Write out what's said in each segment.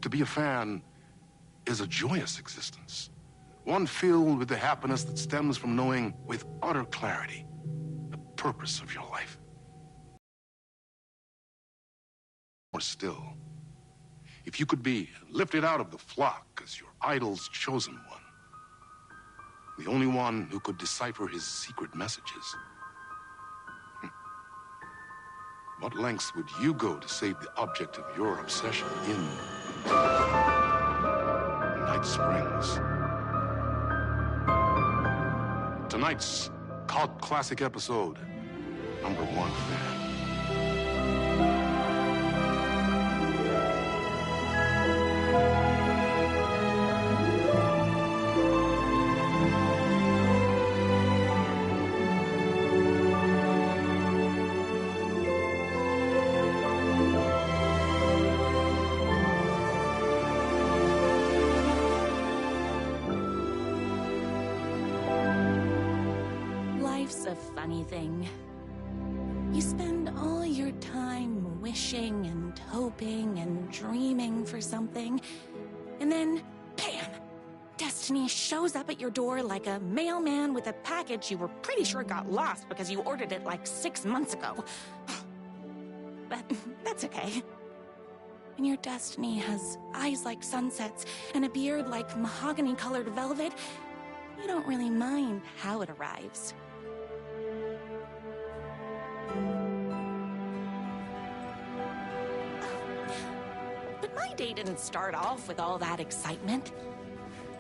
To be a fan is a joyous existence. One filled with the happiness that stems from knowing with utter clarity the purpose of your life. Or still, if you could be lifted out of the flock as your idol's chosen one, the only one who could decipher his secret messages, what lengths would you go to save the object of your obsession in Night Springs? Tonight's cult classic episode, #1 fan. Life's a funny thing. You spend all your time wishing and hoping and dreaming for something, and then, bam! Destiny shows up at your door like a mailman with a package you were pretty sure got lost because you ordered it like 6 months ago. But that's okay. When your destiny has eyes like sunsets and a beard like mahogany-colored velvet, you don't really mind how it arrives. But my day didn't start off with all that excitement.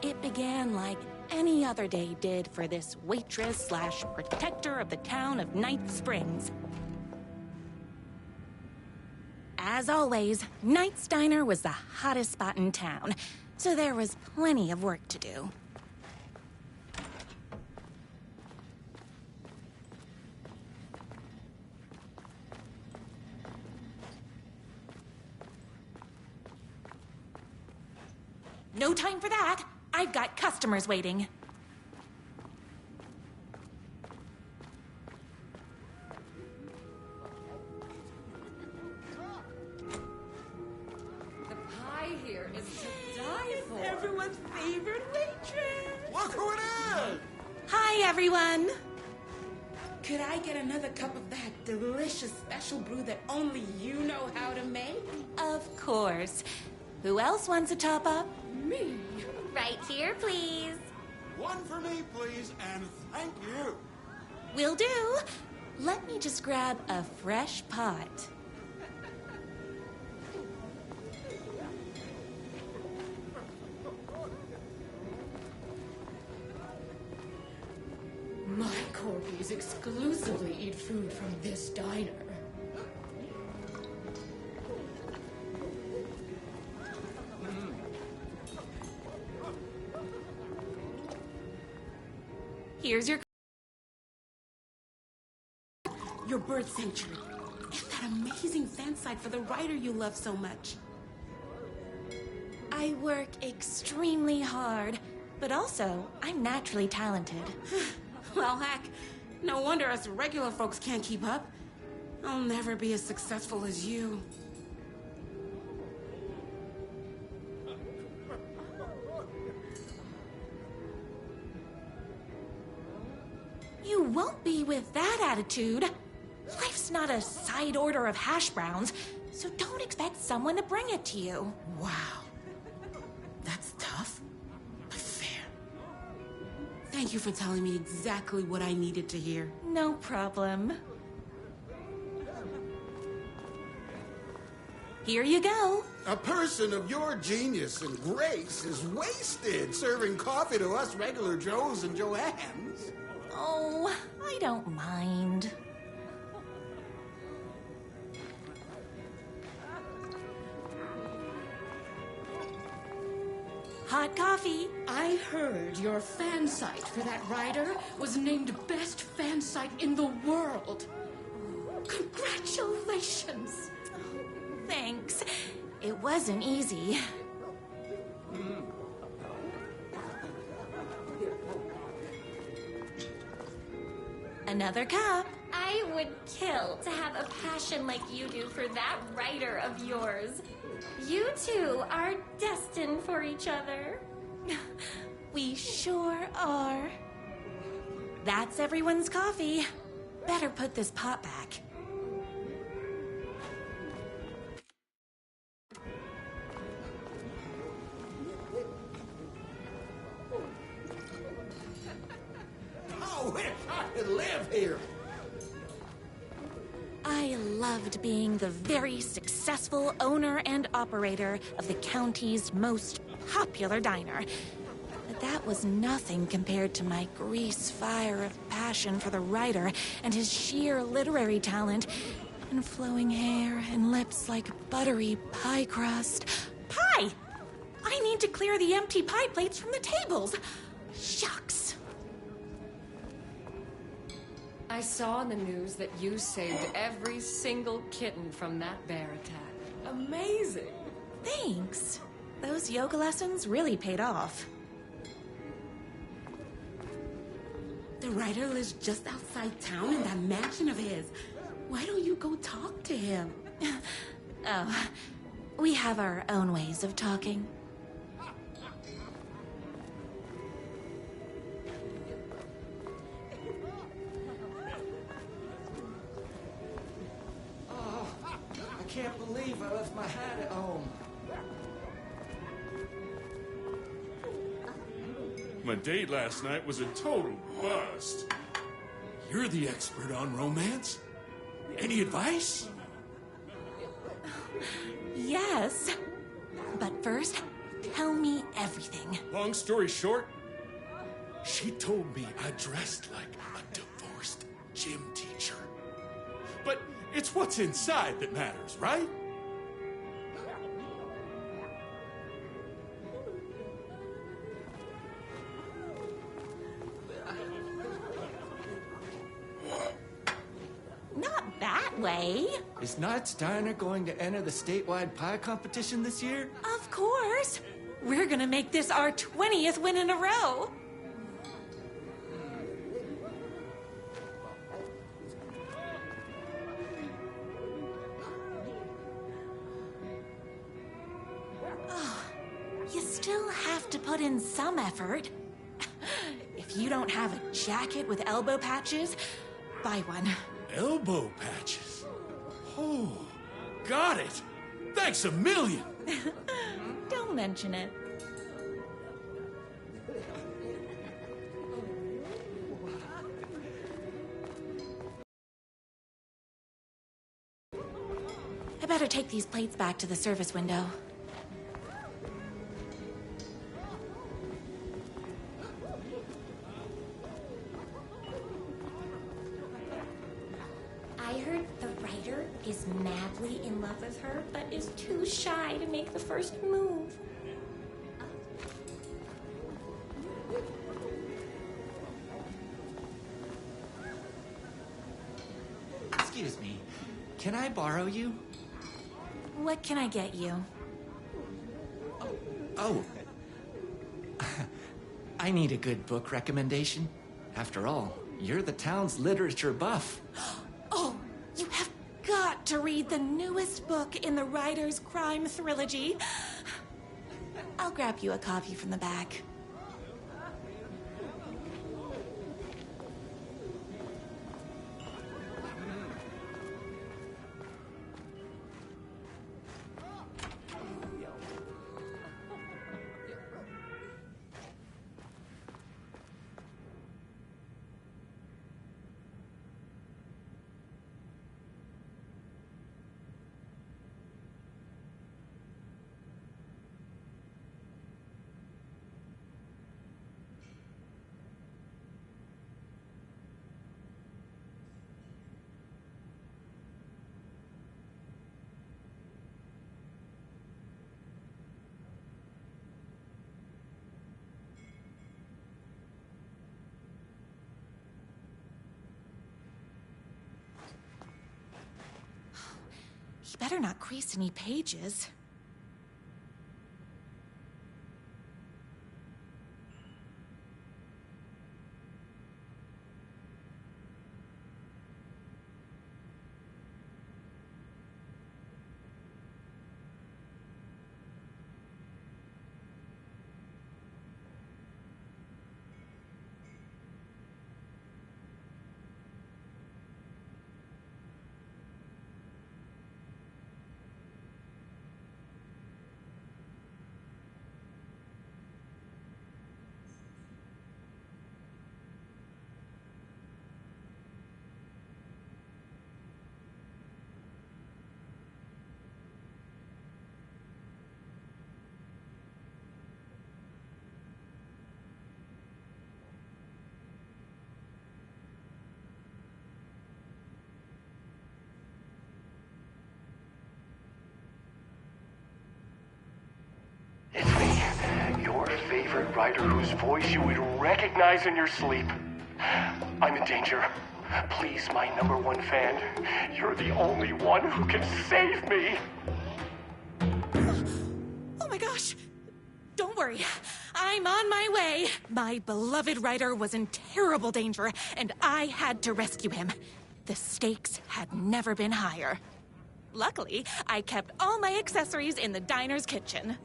It began like any other day did for this waitress/protector of the town of Night Springs. As always, Knight's Diner was the hottest spot in town, so there was plenty of work to do. No time for that. I've got customers waiting. The pie here is to die for. Everyone's favorite waitress. Look who it is! Hi, everyone. Could I get another cup of that delicious special brew that only you know how to make? Of course. Who else wants a top-up? Me. Right here, please. One for me, please, and thank you. Will do. Let me just grab a fresh pot. My corgis exclusively eat food from this diner. Here's your... Your bird sanctuary. And that amazing fan site for the writer you love so much. I work extremely hard, but also, I'm naturally talented. Well, heck, no wonder us regular folks can't keep up. I'll never be as successful as you. You won't be with that attitude. Life's not a side order of hash browns, so don't expect someone to bring it to you. Wow. That's tough, but fair. Thank you for telling me exactly what I needed to hear. No problem. Here you go. A person of your genius and grace is wasted serving coffee to us regular Joes and Joannes. Oh, I don't mind. Hot coffee. I heard your fan site for that writer was named best fan site in the world. Congratulations. Thanks. It wasn't easy. Another cup. I I would kill to have a passion like you do for that writer of yours. You two are destined for each other. We sure are. That's everyone's coffee. Better put this pot back. I wish I could live here. I loved being the very successful owner and operator of the county's most popular diner. But that was nothing compared to my grease fire of passion for the writer and his sheer literary talent, and flowing hair and lips like buttery pie crust. Pie! I need to clear the empty pie plates from the tables. Shucks. I saw in the news that you saved every single kitten from that bear attack. Amazing! Thanks. Those yoga lessons really paid off. The writer lives just outside town in that mansion of his. Why don't you go talk to him? Oh, we have our own ways of talking. I can't believe I left my hat at home. My date last night was a total bust. You're the expert on romance. Any advice? Yes. But first, tell me everything. Long story short, she told me I dressed like a divorced gym teacher. But it's what's inside that matters, right? Not that way. Is Knott's Diner going to enter the statewide pie competition this year? Of course. We're gonna make this our 20th win in a row. Oh, you still have to put in some effort. If you don't have a jacket with elbow patches, buy one. Elbow patches. Oh, got it. Thanks a million. Don't mention it. I better take these plates back to the service window. I heard the writer is madly in love with her, but is too shy to make the first move. Excuse me. Can I borrow you? What can I get you? Oh. I need a good book recommendation. After all, you're the town's literature buff. Oh, you have got to read the newest book in the Writer's Crime Trilogy. I'll grab you a copy from the back. You better not crease any pages. favorite writer whose voice you would recognize in your sleep. I'm in danger. Please, my #1 fan, you're the only one who can save me. Oh my gosh! Don't worry. I'm on my way. My beloved writer was in terrible danger, and I had to rescue him. The stakes had never been higher. Luckily, I kept all my accessories in the diner's kitchen.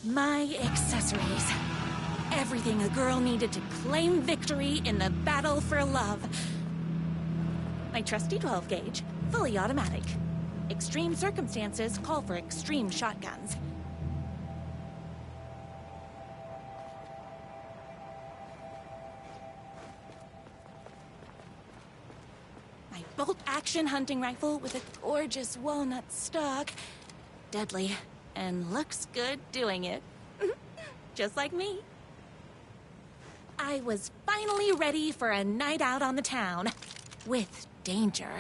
My accessories. Everything a girl needed to claim victory in the battle for love. My trusty 12 gauge, fully automatic. Extreme circumstances call for extreme shotguns. My bolt-action hunting rifle with a gorgeous walnut stock. Deadly. And looks good doing it. Just like me. I was finally ready for a night out on the town. With danger.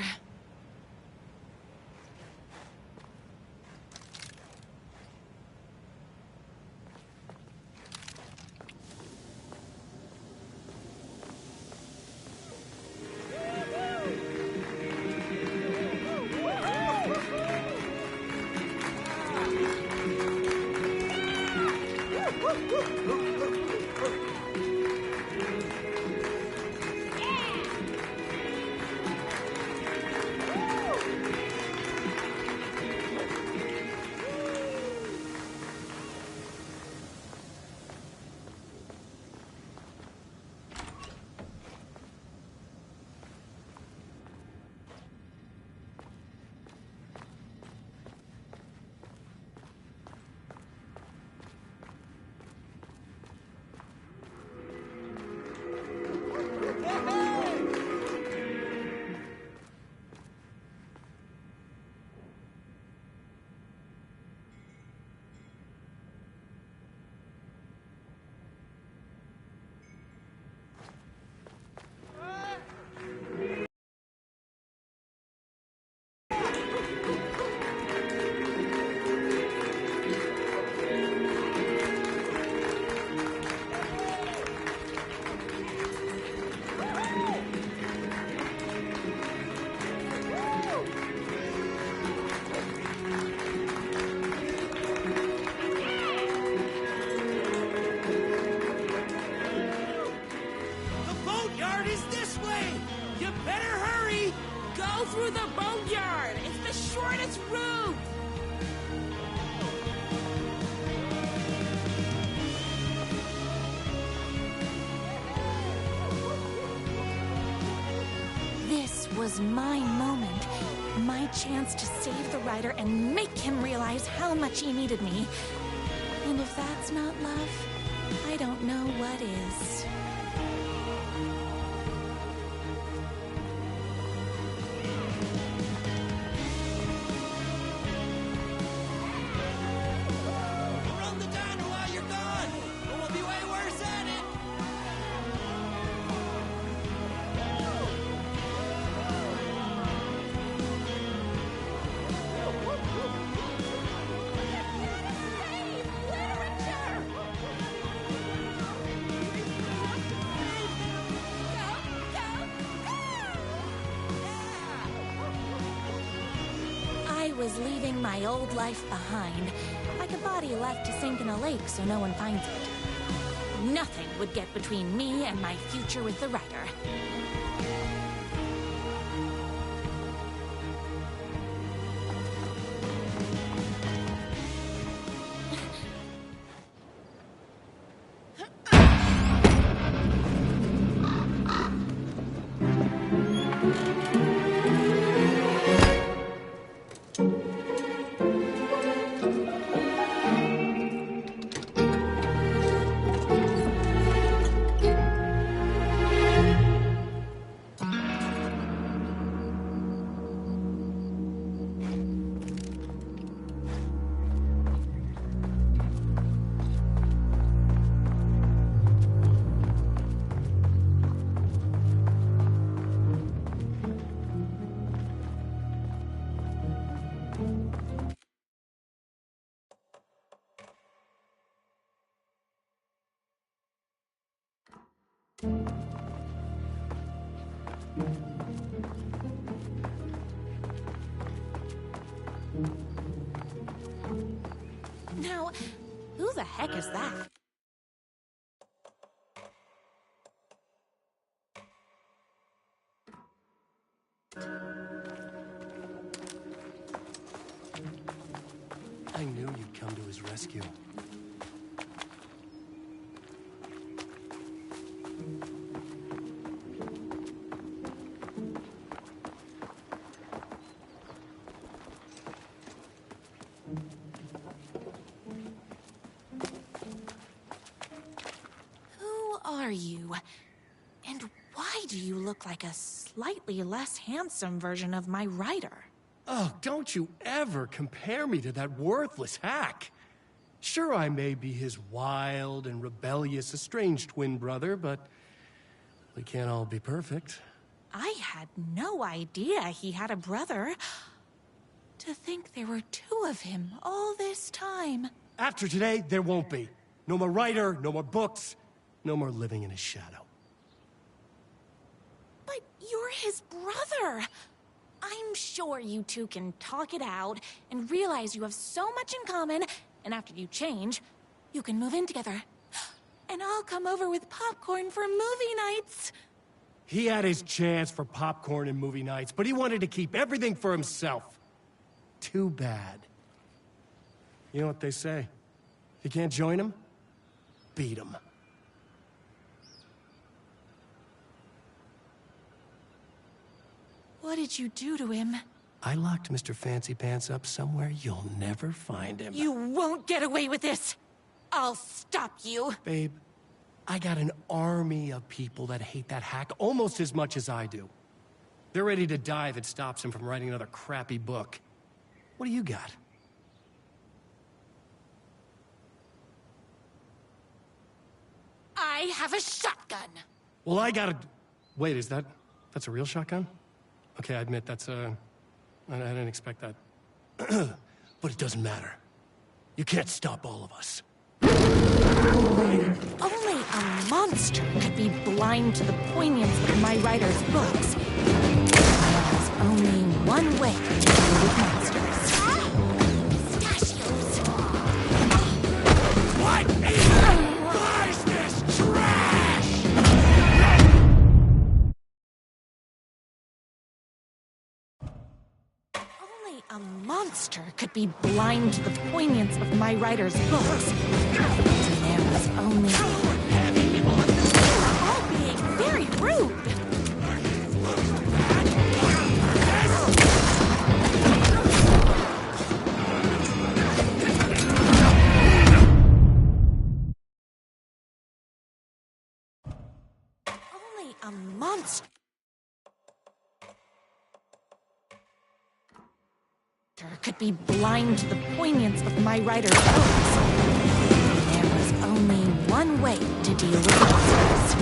Through the boatyard! It's the shortest route! This was my moment. My chance to save the writer and make him realize how much he needed me. And if that's not love, I don't know what is. I was leaving my old life behind, like a body left to sink in a lake so no one finds it. Nothing would get between me and my future with the writer. Who the heck is that? I knew you'd come to his rescue. Who are you? And why do you look like a slightly less handsome version of my writer? Oh, don't you ever compare me to that worthless hack. Sure, I may be his wild and rebellious estranged twin brother, but we can't all be perfect. I had no idea he had a brother. To think there were two of him all this time. After today, there won't be. No more writer, no more books, no more living in his shadow. But you're his brother. I'm sure you two can talk it out and realize you have so much in common, and after you change, you can move in together. And I'll come over with popcorn for movie nights. He had his chance for popcorn and movie nights, but he wanted to keep everything for himself. Too bad. You know what they say? You can't join him? Beat him. What did you do to him? I locked Mr. Fancy Pants up somewhere you'll never find him. You won't get away with this. I'll stop you. Babe, I got an army of people that hate that hack almost as much as I do. They're ready to die if it stops him from writing another crappy book. What do you got? I have a shotgun. Well, I got a... Wait, that's a real shotgun? Okay, I admit I didn't expect that. But it doesn't matter. You can't stop all of us. Only a monster could be blind to the poignance of my writer's books. There's only one way to deal with monsters. Pistachios! What is this trash? Only a monster could be blind to the poignance of my writer's books. And there was only... You're all being very rude! Only a monster could be blind to the poignance of my writer's books. There was only one way to deal with monsters.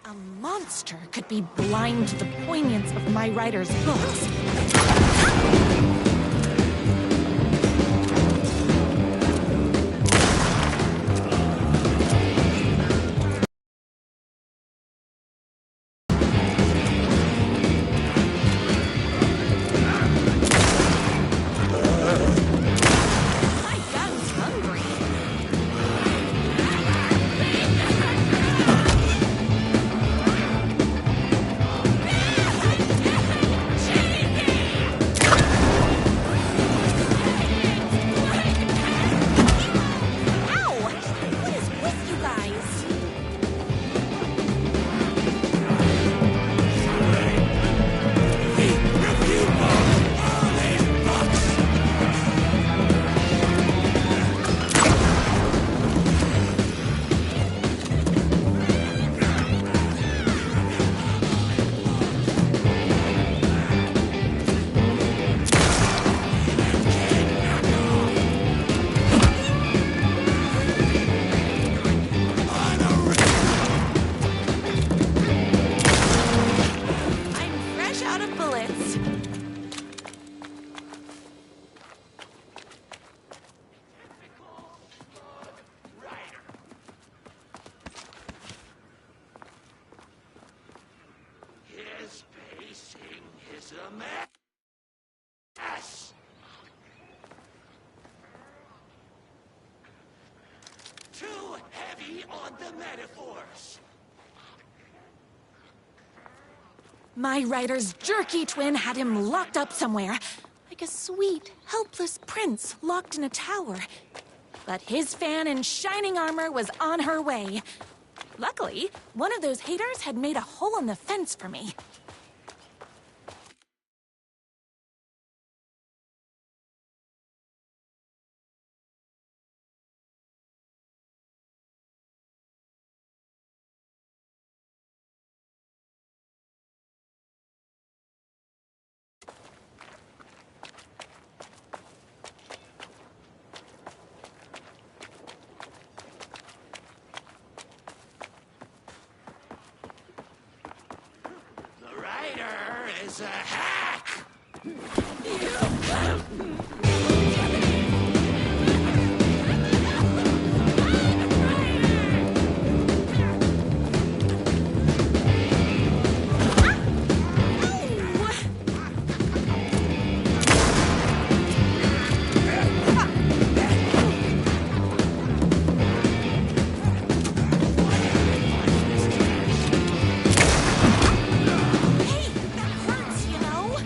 A monster could be blind to the poignance of my writer's books. Everything is a mess. Too heavy on the metaphors. My writer's jerky twin had him locked up somewhere, like a sweet, helpless prince locked in a tower. But his fan in shining armor was on her way. Luckily, one of those haters had made a hole in the fence for me. The writer is a hack. Hey, that hurts, you know?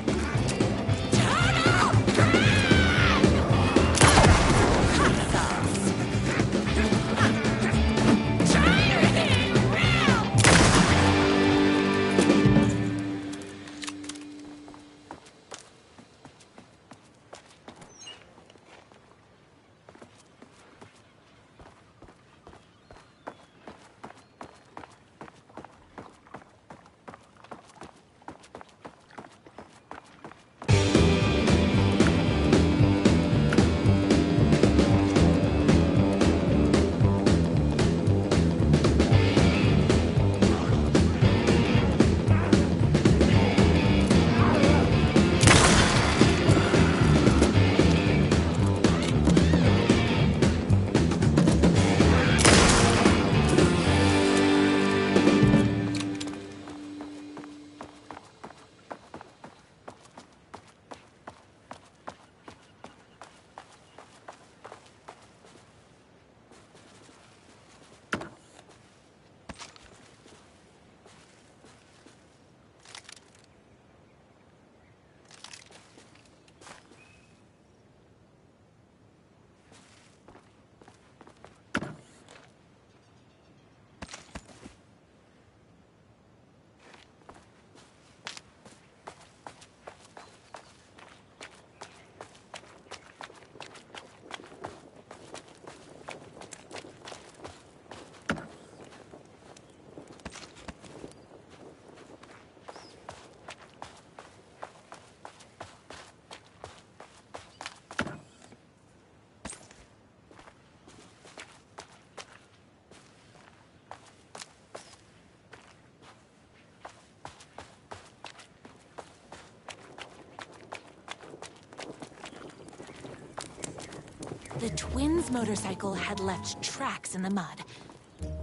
The twins' motorcycle had left tracks in the mud.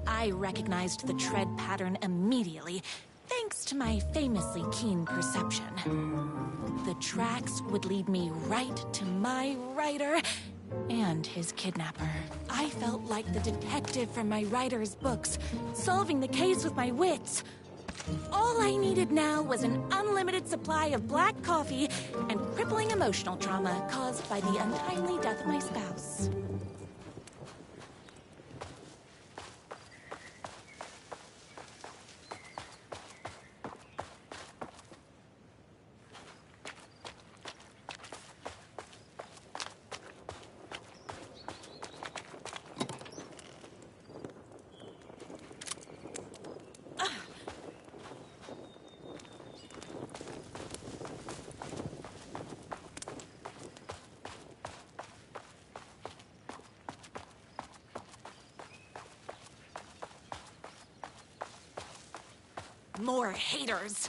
I recognized the tread pattern immediately, thanks to my famously keen perception. The tracks would lead me right to my writer and his kidnapper. I felt like the detective from my writer's books, solving the case with my wits. All I needed now was an unlimited supply of black coffee and crippling emotional trauma caused by the untimely death of my spouse. More haters.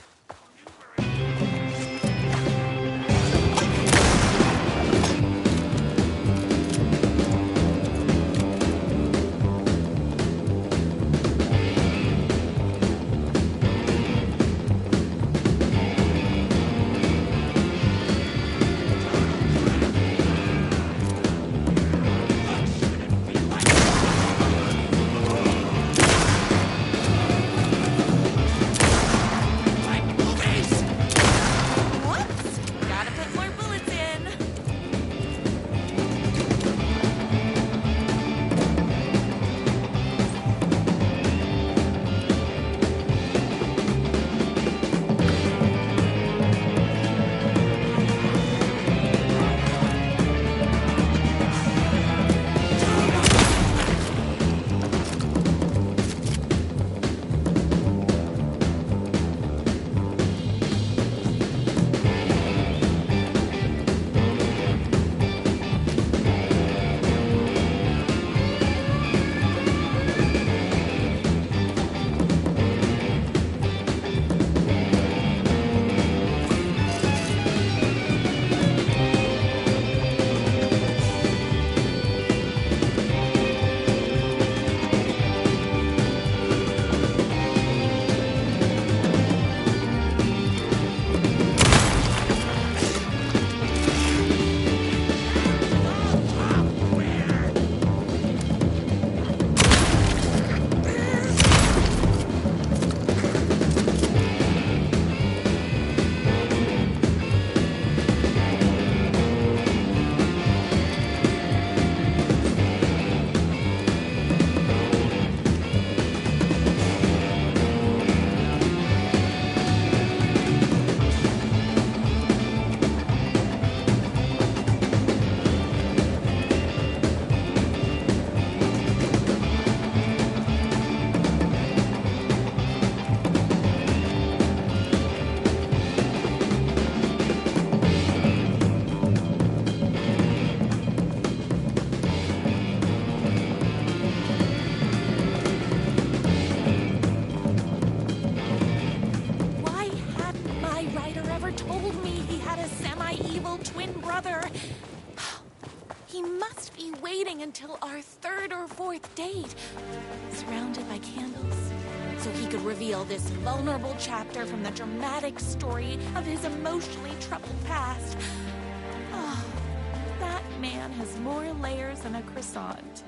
told me he had a semi-evil twin brother. He must be waiting until our third or fourth date, surrounded by candles, so he could reveal this vulnerable chapter from the dramatic story of his emotionally troubled past. Oh, that man has more layers than a croissant.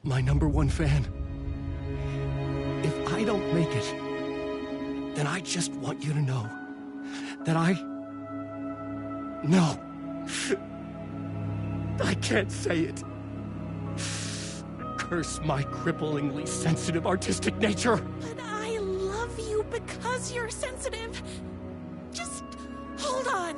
My #1 fan. If I don't make it, then I just want you to know that No. I can't say it. Curse my cripplingly sensitive artistic nature. But I love you because you're sensitive. Just hold on.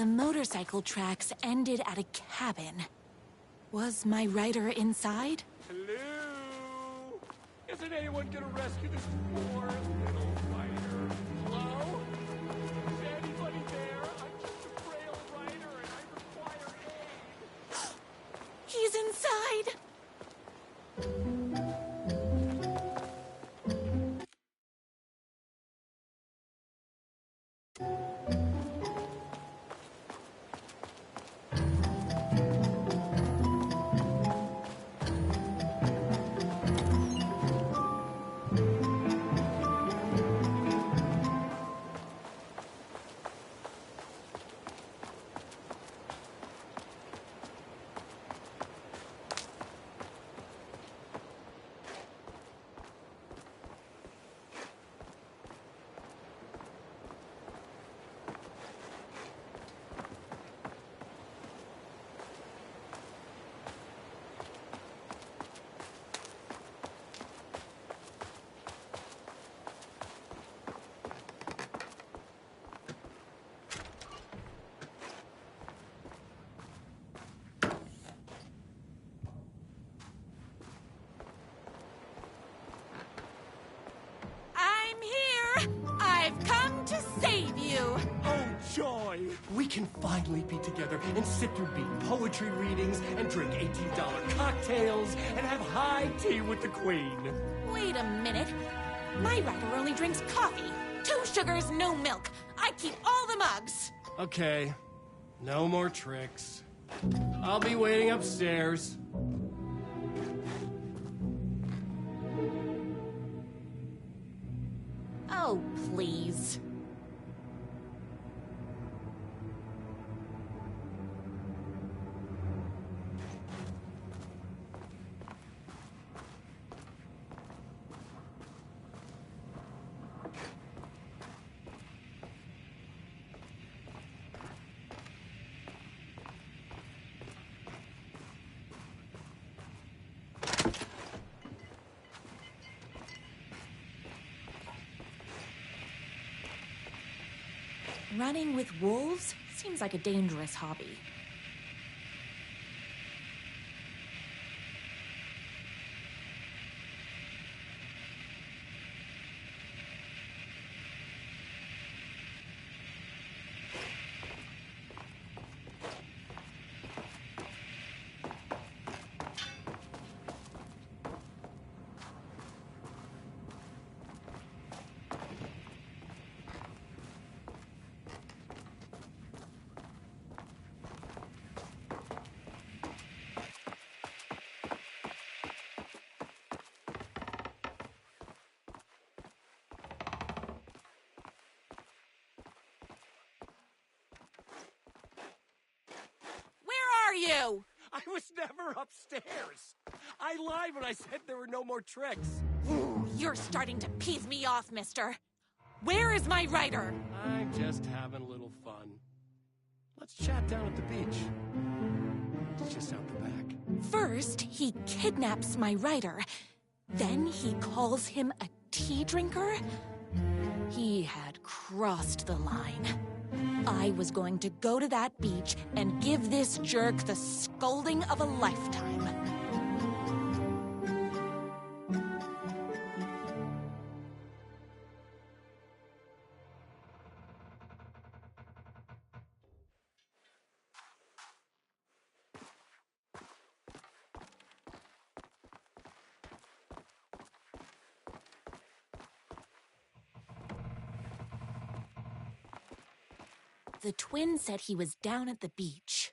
motorcycle tracks ended at a cabin. Was my rider inside? Hello? Isn't anyone gonna rescue this poor little rider? Hello? Is anybody there? I'm just a frail rider and I require aid. He's inside! I've come to save you! Oh, joy! We can finally be together and sit through beat poetry readings and drink $18 cocktails and have high tea with the Queen. Wait a minute. My rider only drinks coffee. 2 sugars, no milk. I keep all the mugs. Okay. No more tricks. I'll be waiting upstairs. Oh, please. Running with wolves seems like a dangerous hobby. You? I was never upstairs. I lied when I said there were no more tricks. Ooh, you're starting to piss me off, mister. Where is my rider? I'm just having a little fun. Let's chat down at the beach. It's just out the back. First, he kidnaps my rider. Then he calls him a tea drinker. He had crossed the line. I was going to go to that beach and give this jerk the scolding of a lifetime. The twin said he was down at the beach.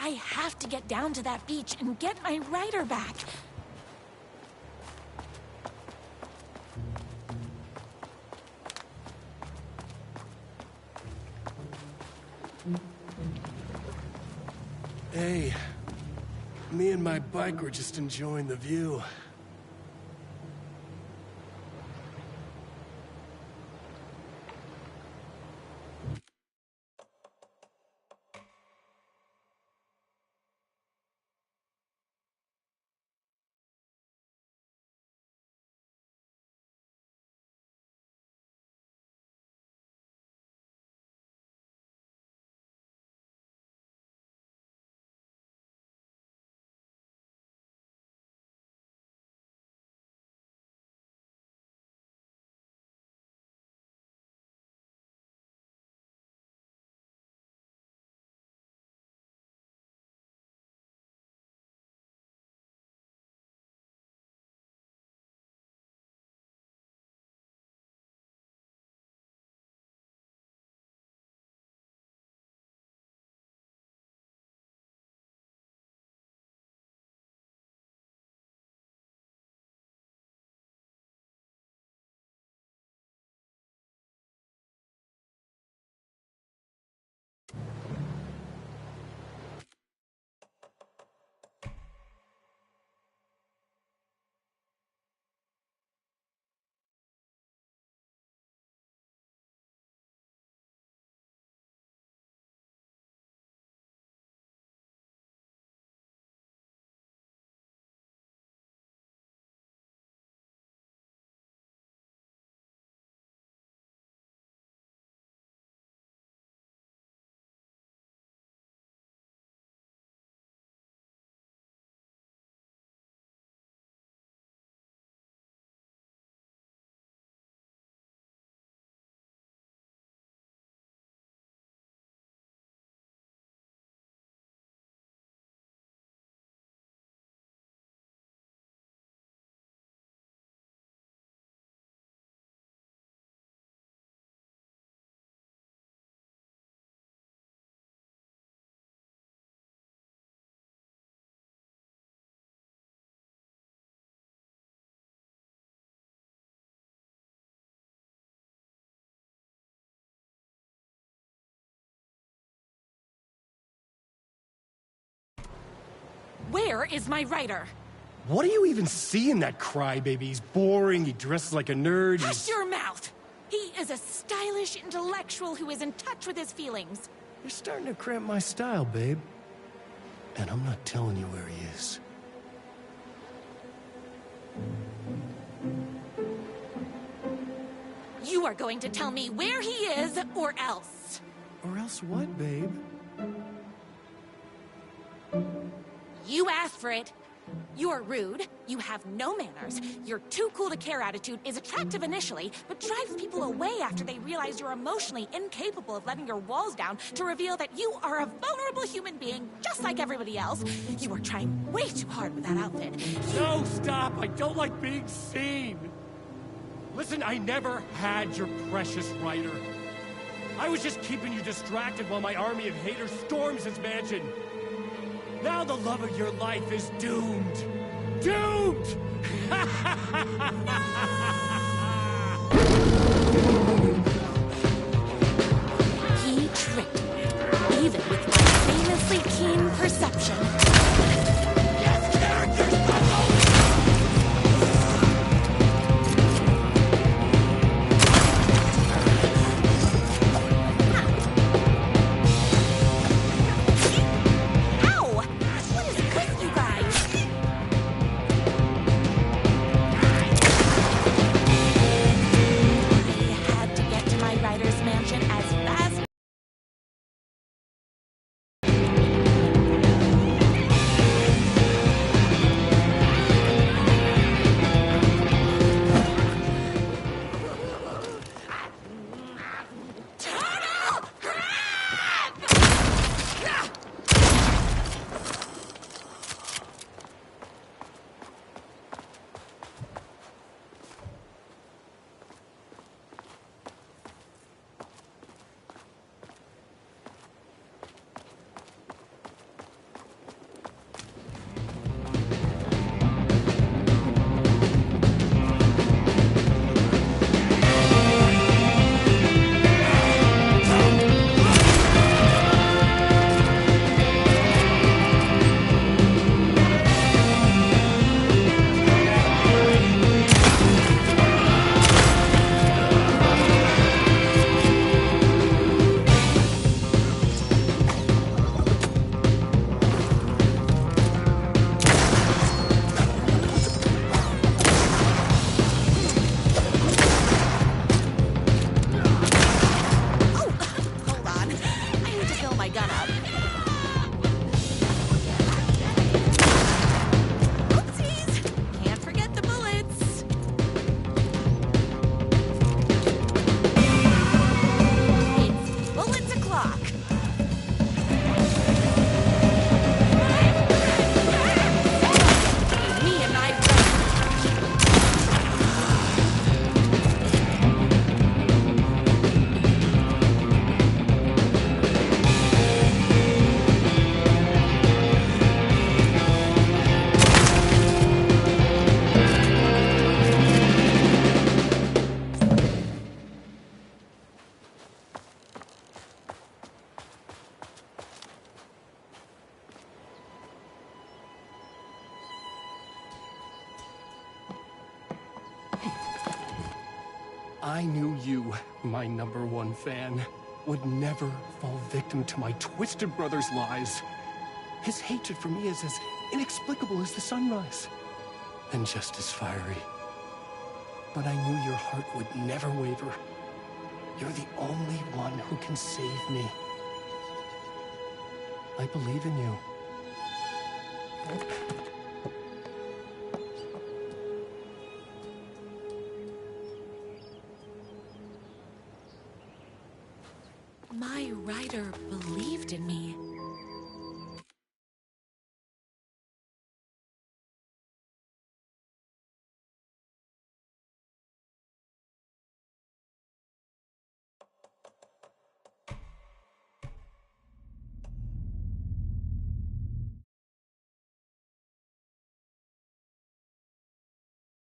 I have to get down to that beach and get my rider back. Hey, me and my bike were just enjoying the view. Where is my rider? What do you even see in that crybaby? He's boring, he dresses like a nerd, Hush your mouth! He is a stylish intellectual who is in touch with his feelings. You're starting to cramp my style, babe. And I'm not telling you where he is. You are going to tell me where he is, or else. Or else what, babe? You asked for it. You're rude, you have no manners, your too cool to care attitude is attractive initially, but drives people away after they realize you're emotionally incapable of letting your walls down to reveal that you are a vulnerable human being just like everybody else. You are trying way too hard with that outfit. No, stop! I don't like being seen! Listen, I never had your precious rider. I was just keeping you distracted while my army of haters storms his mansion. Now the love of your life is doomed. Doomed! He tricked me, even with my famously keen perception. Yes, characters, I knew you, my #1 fan, would never fall victim to my twisted brother's lies. His hatred for me is as inexplicable as the sunrise, and just as fiery. But I knew your heart would never waver. You're the only one who can save me. I believe in you. My writer believed in me.